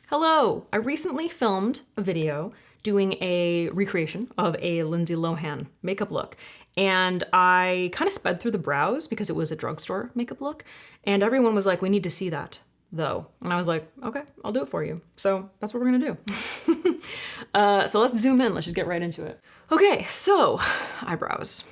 Hello! I recently filmed a video doing a recreation of a Lindsay Lohan makeup look. And I kind of sped through the brows because it was a drugstore makeup look. And everyone was like, we need to see that though. And I was like, okay, I'll do it for you. So that's what we're gonna do. So let's zoom in, let's just get right into it. Okay, so eyebrows.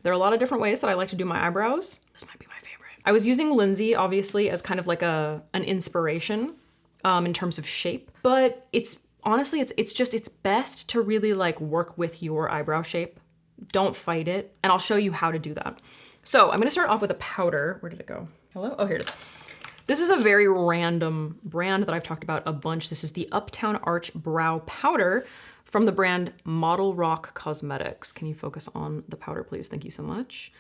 There are a lot of different ways that I like to do my eyebrows. This might be my favorite. I was using Lindsay obviously as kind of like an inspiration in terms of shape, but it's honestly, it's best to really like work with your eyebrow shape. Don't fight it. And I'll show you how to do that. So I'm gonna start off with a powder. Where did it go? Hello? Oh, here it is. This is a very random brand that I've talked about a bunch. This is the Uptown Arch Brow Powder from the brand Auric Cosmetics. Can you focus on the powder, please? Thank you so much.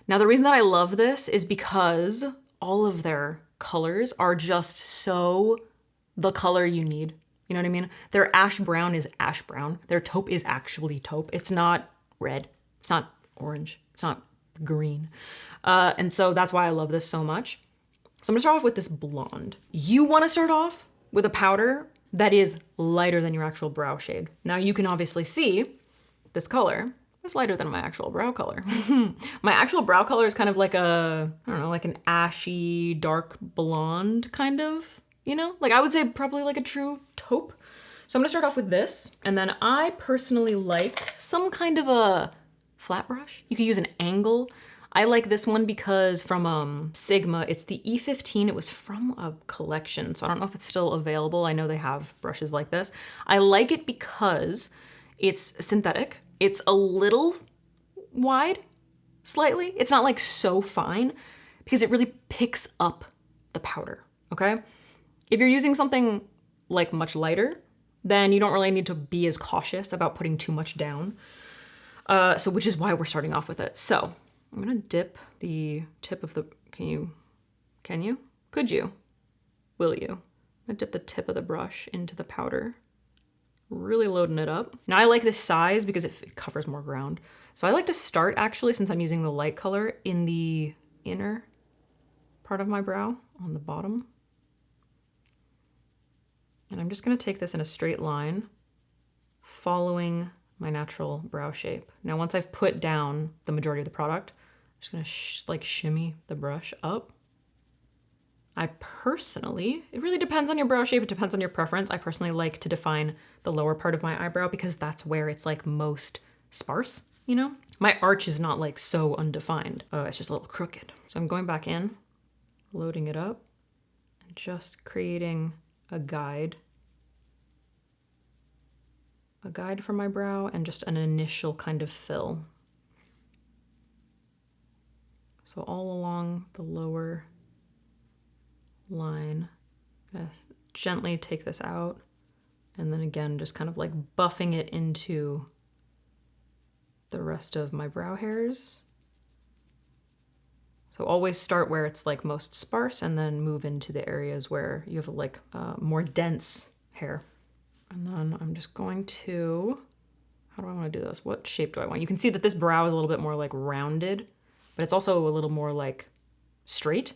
Now, the reason that I love this is because all of their colors are just so the color you need. You know what I mean? Their ash brown is ash brown. Their taupe is actually taupe. It's not red. It's not orange. It's not green. And so that's why I love this so much. So I'm gonna start off with this blonde. You wanna start off with a powder that is lighter than your actual brow shade. Now you can obviously see this color is lighter than my actual brow color. My actual brow color is kind of like a, I don't know, like an ashy, dark blonde kind of, you know? Like I would say probably like a true taupe. So I'm gonna start off with this. And then I personally like some kind of a flat brush. You could use an angle. I like this one because from Sigma, it's the E15. It was from a collection, so I don't know if it's still available. I know they have brushes like this. I like it because it's synthetic. It's a little wide, slightly. It's not like so fine because it really picks up the powder, okay? If you're using something like much lighter, then you don't really need to be as cautious about putting too much down. So which is why we're starting off with it. So I'm gonna dip the tip of the, could you? Will you? I'm gonna dip the tip of the brush into the powder, really loading it up. Now I like this size because it covers more ground. So I like to start actually, since I'm using the light color, in the inner part of my brow on the bottom. And I'm just gonna take this in a straight line, following my natural brow shape. Now, once I've put down the majority of the product, I'm just gonna like shimmy the brush up. I personally, it really depends on your brow shape, it depends on your preference. I personally like to define the lower part of my eyebrow because that's where it's like most sparse, you know? My arch is not like so undefined. It's just a little crooked. So I'm going back in, loading it up, and just creating a guide for my brow and just an initial kind of fill. So all along the lower line, I'm gonna gently take this out and then again, just kind of like buffing it into the rest of my brow hairs. So always start where it's like most sparse and then move into the areas where you have like more dense hair. And then I'm just going to, how do I want to do this? What shape do I want? You can see that this brow is a little bit more like rounded, but it's also a little more like straight.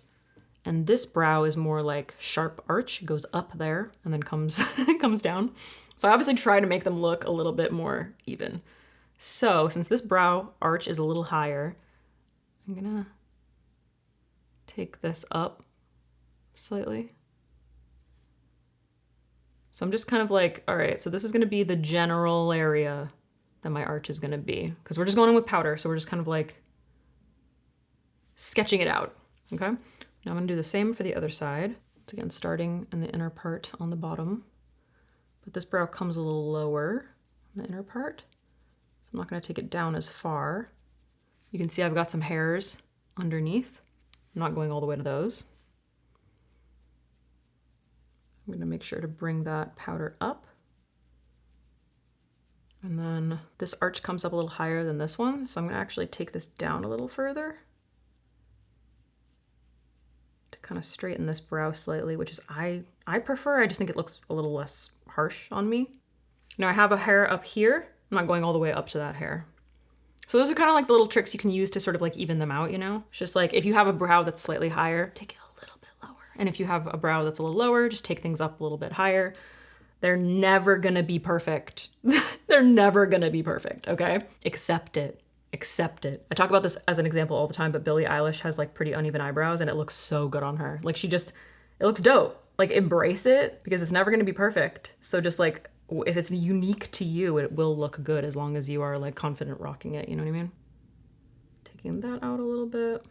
And this brow is more like sharp arch, it goes up there and then comes, comes down. So I obviously try to make them look a little bit more even. So since this brow arch is a little higher, I'm gonna take this up slightly. So I'm just kind of like, all right, so this is gonna be the general area that my arch is gonna be, because we're just going in with powder, so we're just kind of like sketching it out, okay? Now I'm gonna do the same for the other side. It's again, starting in the inner part on the bottom, but this brow comes a little lower in the inner part. I'm not gonna take it down as far. You can see I've got some hairs underneath. I'm not going all the way to those. I'm gonna make sure to bring that powder up. And then this arch comes up a little higher than this one, so I'm gonna actually take this down a little further to kind of straighten this brow slightly, which is I prefer. I just think it looks a little less harsh on me. Now I have a hair up here. I'm not going all the way up to that hair. So those are kind of like the little tricks you can use to sort of like even them out, you know? It's just like if you have a brow that's slightly higher, take it a little bit lower. And if you have a brow that's a little lower, just take things up a little bit higher. They're never gonna be perfect. They're never gonna be perfect, okay? Accept it. Accept it. I talk about this as an example all the time, but Billie Eilish has like pretty uneven eyebrows and it looks so good on her. Like it looks dope. Like embrace it because it's never gonna be perfect. So just like, if it's unique to you, it will look good as long as you are like confident rocking it, you know what I mean? Taking that out a little bit.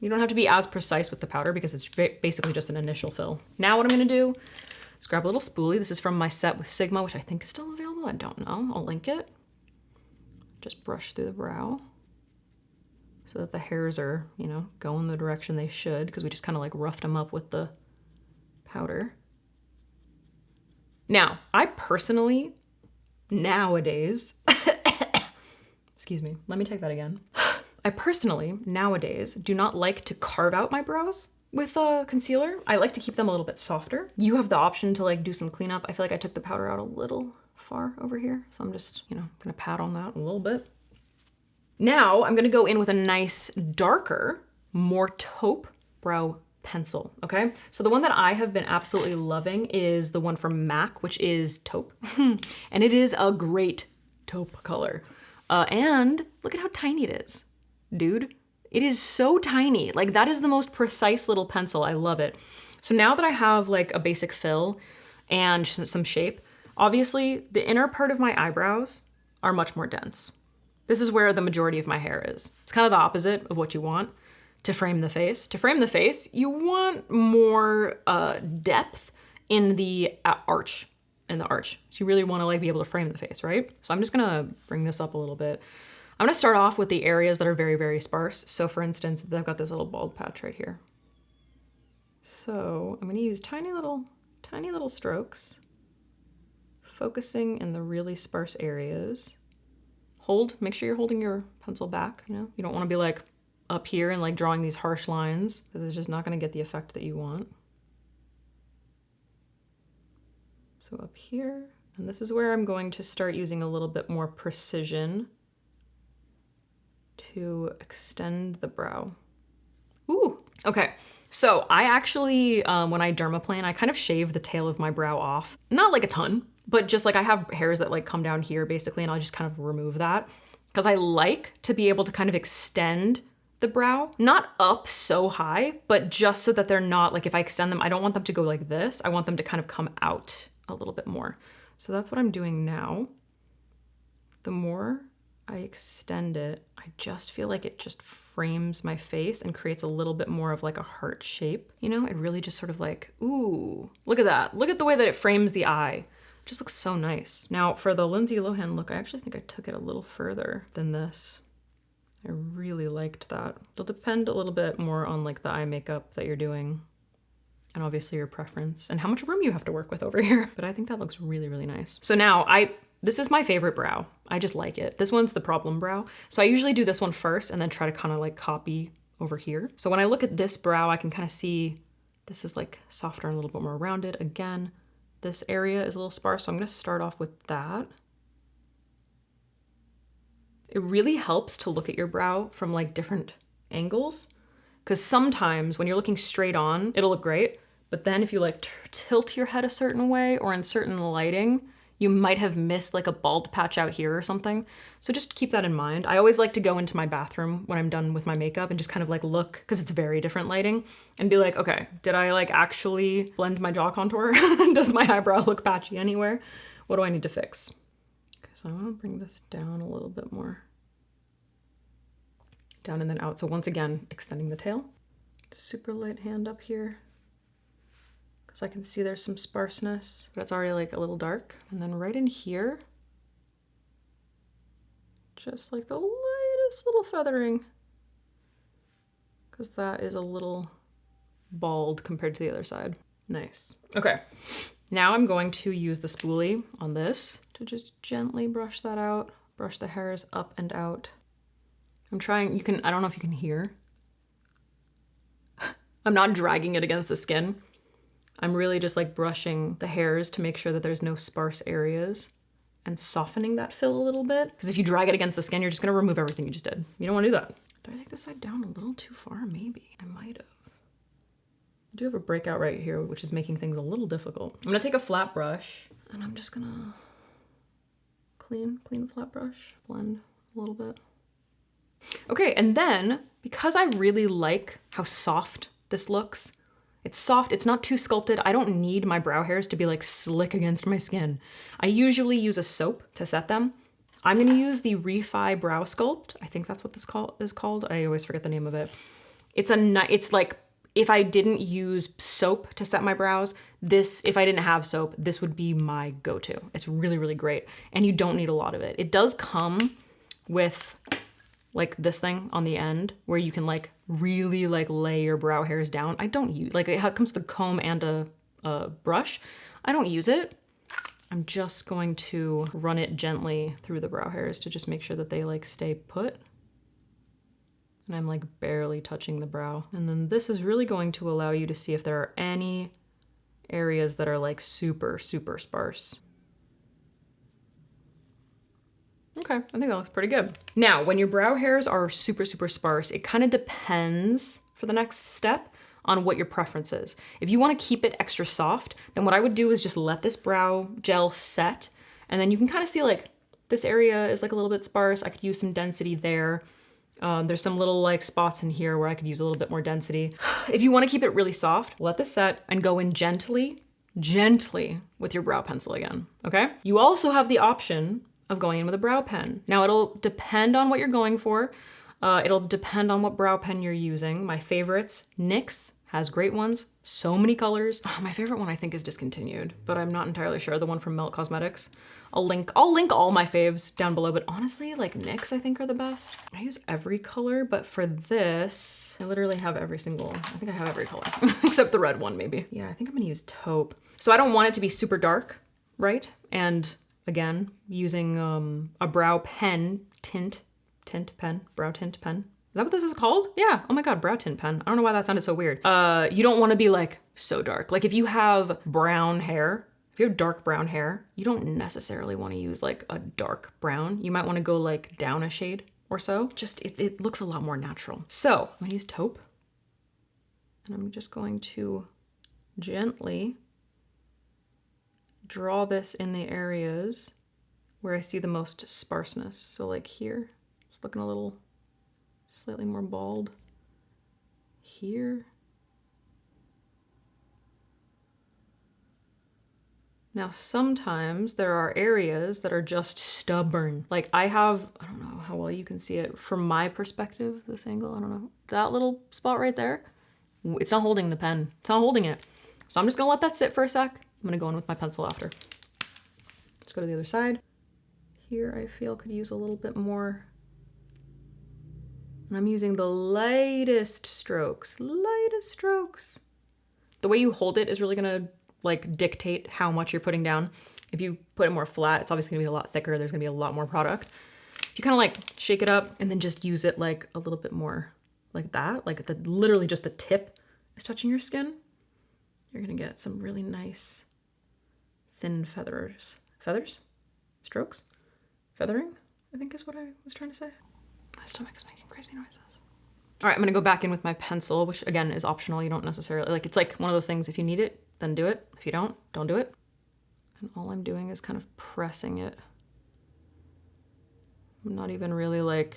You don't have to be as precise with the powder because it's basically just an initial fill. Now what I'm gonna do is grab a little spoolie. This is from my set with Sigma, which I think is still available. I don't know, I'll link it. Just brush through the brow so that the hairs are, you know, going the direction they should because we just kind of like roughed them up with the powder. Now, I personally, nowadays, excuse me, let me take that again. I personally, nowadays, do not like to carve out my brows with a concealer. I like to keep them a little bit softer. You have the option to like do some cleanup. I feel like I took the powder out a little far over here. So I'm just, you know, gonna pat on that a little bit. Now I'm gonna go in with a nice darker, more taupe brow pencil, okay? So the one that I have been absolutely loving is the one from MAC, which is taupe. And it is a great taupe color. And look at how tiny it is, dude. It is so tiny. Like that is the most precise little pencil. I love it. So now that I have like a basic fill and some shape, obviously the inner part of my eyebrows are much more dense. This is where the majority of my hair is. It's kind of the opposite of what you want to frame the face. To frame the face, you want more depth in the arch, So you really want to like be able to frame the face, right? So I'm just gonna bring this up a little bit. I'm gonna start off with the areas that are very, very sparse. So for instance, I've got this little bald patch right here. So I'm gonna use tiny little strokes, focusing in the really sparse areas. Make sure you're holding your pencil back, you know? You don't wanna be like up here and like drawing these harsh lines because it's just not gonna get the effect that you want. So up here, and this is where I'm going to start using a little bit more precision to extend the brow. Ooh, okay. So I actually, when I dermaplane, I kind of shave the tail of my brow off. Not like a ton, but just like I have hairs that like come down here basically, and I'll just kind of remove that because I like to be able to kind of extend the brow, not up so high, but just so that they're not like, if I extend them, I don't want them to go like this. I want them to kind of come out a little bit more. So that's what I'm doing now. The more I extend it, I just feel like it just frames my face and creates a little bit more of like a heart shape. You know, it really just sort of like, ooh, look at that. Look at the way that it frames the eye. It just looks so nice. Now for the Lindsay Lohan look, I actually think I took it a little further than this. I really liked that. It'll depend a little bit more on like the eye makeup that you're doing and obviously your preference and how much room you have to work with over here. But I think that looks really, really nice. So now this is my favorite brow. I just like it. This one's the problem brow. So I usually do this one first and then try to kind of like copy over here. So when I look at this brow, I can kind of see this is like softer and a little bit more rounded. Again, this area is a little sparse. So I'm gonna start off with that. It really helps to look at your brow from like different angles because sometimes when you're looking straight on, it'll look great. But then if you like tilt your head a certain way or in certain lighting, you might have missed like a bald patch out here or something. So just keep that in mind. I always like to go into my bathroom when I'm done with my makeup and just kind of like look, because it's very different lighting, and be like, okay, did I like actually blend my jaw contour? Does my eyebrow look patchy anywhere? What do I need to fix? Okay, so I want to bring this down a little bit more. Down and then out. So once again, extending the tail. Super light hand up here, because I can see there's some sparseness, but it's already like a little dark. And then right in here, just like the lightest little feathering, because that is a little bald compared to the other side. Nice. Okay, now I'm going to use the spoolie on this to just gently brush that out, brush the hairs up and out. I'm trying, I don't know if you can hear. I'm not dragging it against the skin. I'm really just like brushing the hairs to make sure that there's no sparse areas and softening that fill a little bit. Because if you drag it against the skin, you're just gonna remove everything you just did. You don't wanna do that. Did I take this side down a little too far? Maybe. I might have. I do have a breakout right here, which is making things a little difficult. I'm gonna take a flat brush and I'm just gonna clean flat brush, blend a little bit. Okay, and then because I really like how soft this looks, it's soft, it's not too sculpted. I don't need my brow hairs to be like slick against my skin. I usually use a soap to set them. I'm gonna use the Refi Brow Sculpt. I think that's what this is called. I always forget the name of it. It's like, if I didn't use soap to set my brows, if I didn't have soap, this would be my go-to. It's really, really great. And you don't need a lot of it. It does come with like this thing on the end where you can like really like lay your brow hairs down. I don't use, like it comes with a comb and a brush. I don't use it. I'm just going to run it gently through the brow hairs to just make sure that they like stay put. And I'm like barely touching the brow. And then this is really going to allow you to see if there are any areas that are like super, super sparse. Okay, I think that looks pretty good. Now, when your brow hairs are super, super sparse, it kind of depends for the next step on what your preference is. If you want to keep it extra soft, then what I would do is just let this brow gel set. And then you can kind of see like this area is like a little bit sparse. I could use some density there. There's some little like spots in here where I could use a little bit more density. If you want to keep it really soft, let this set and go in gently with your brow pencil again, okay? You also have the option of going in with a brow pen. Now it'll depend on what you're going for. It'll depend on what brow pen you're using. My favorites, NYX has great ones, so many colors. Oh, my favorite one I think is discontinued, but I'm not entirely sure. The one from Velour Cosmetics. I'll link all my faves down below, but honestly, like NYX I think are the best. I use every color, but for this, I literally have every single, I think I have every color, except the red one maybe. Yeah, I think I'm gonna use taupe. So I don't want it to be super dark, right? And again, using a brow pen, brow tint pen. Is that what this is called? Yeah, oh my God, brow tint pen. I don't know why that sounded so weird. You don't wanna be like so dark. Like if you have brown hair, if you have dark brown hair, you don't necessarily wanna use like a dark brown. You might wanna go like down a shade or so. Just, it looks a lot more natural. So I'm gonna use taupe. And I'm just going to gently draw this in the areas where I see the most sparseness. So like here, it's looking a little slightly more bald. Here. Now, sometimes there are areas that are just stubborn. Like I don't know how well you can see it from my perspective, this angle, I don't know. That little spot right there, it's not holding the pen. It's not holding it. So I'm just gonna let that sit for a sec. I'm gonna go in with my pencil after. Let's go to the other side. Here I feel could use a little bit more. And I'm using the lightest strokes, The way you hold it is really gonna like dictate how much you're putting down. If you put it more flat, it's obviously gonna be a lot thicker. There's gonna be a lot more product. If you kind of like shake it up and then just use it like a little bit more like that, like literally just the tip is touching your skin, you're gonna get some really nice thin strokes, feathering, I think is what I was trying to say. My stomach is making crazy noises. All right, I'm gonna go back in with my pencil, which again is optional. You don't necessarily, like it's like one of those things, if you need it, then do it. If you don't do it. And all I'm doing is kind of pressing it. I'm not even really like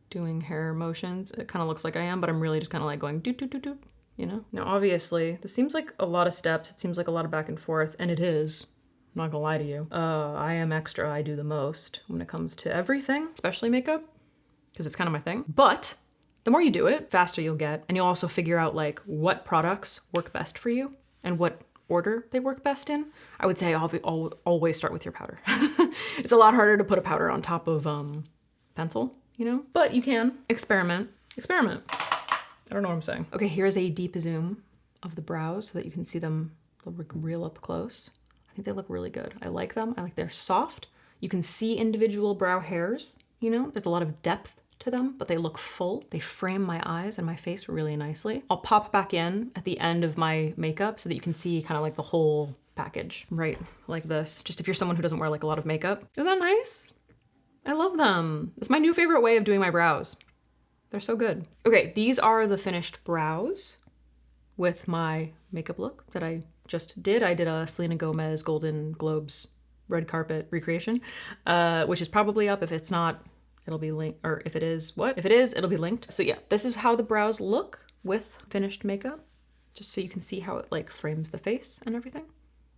doing hair motions. It kind of looks like I am, but I'm really just kind of like going doot, doot, doot, doot, you know? Now, obviously, this seems like a lot of steps. It seems like a lot of back and forth, and it is. I'm not gonna lie to you. I am extra. I do the most when it comes to everything, especially makeup, because it's kind of my thing. But the more you do it, faster you'll get, and you'll also figure out like what products work best for you and what order they work best in. I would say always start with your powder. It's a lot harder to put a powder on top of pencil, you know? But you can experiment. I don't know what I'm saying. Okay, here's a deep zoom of the brows so that you can see them real up close. I think they look really good. I like them. I like they're soft. You can see individual brow hairs, you know? There's a lot of depth to them, but they look full. They frame my eyes and my face really nicely. I'll pop back in at the end of my makeup so that you can see kind of like the whole package, right? Like this. Just if you're someone who doesn't wear like a lot of makeup. Isn't that nice? I love them. It's my new favorite way of doing my brows. They're so good. Okay, these are the finished brows. with my makeup look that I just did. I did a Selena Gomez Golden Globes red carpet recreation, which is probably up. If it's not, it'll be linked, or if it is, what? If it is, it'll be linked. So yeah, this is how the brows look with finished makeup, just so you can see how it like frames the face and everything.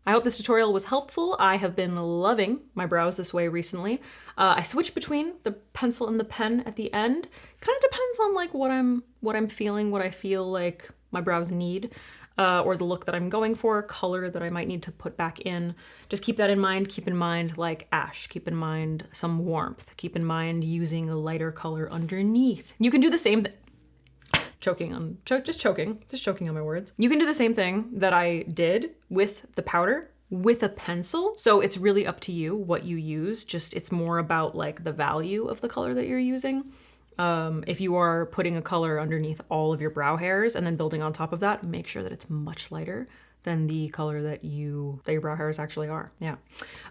I hope this tutorial was helpful. I have been loving my brows this way recently. I switch between the pencil and the pen at the end. Kind of depends on like what I'm feeling, what I feel like my brows need, or the look that I'm going for, color that I might need to put back in. Just keep that in mind. Keep in mind like ash. Keep in mind some warmth. Keep in mind using a lighter color underneath. You can do the same thing. Choking on my words. You can do the same thing that I did with the powder with a pencil. So it's really up to you what you use. Just it's more about like the value of the color that you're using. If you are putting a color underneath all of your brow hairs and then building on top of that, make sure that it's much lighter than the color that your brow hairs actually are. Yeah.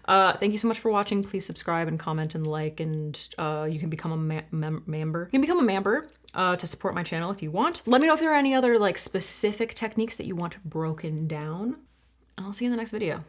Thank you so much for watching. Please subscribe and comment and like, and you can become a member. You can become a member to support my channel if you want. Let me know if there are any other like specific techniques that you want broken down, and I'll see you in the next video.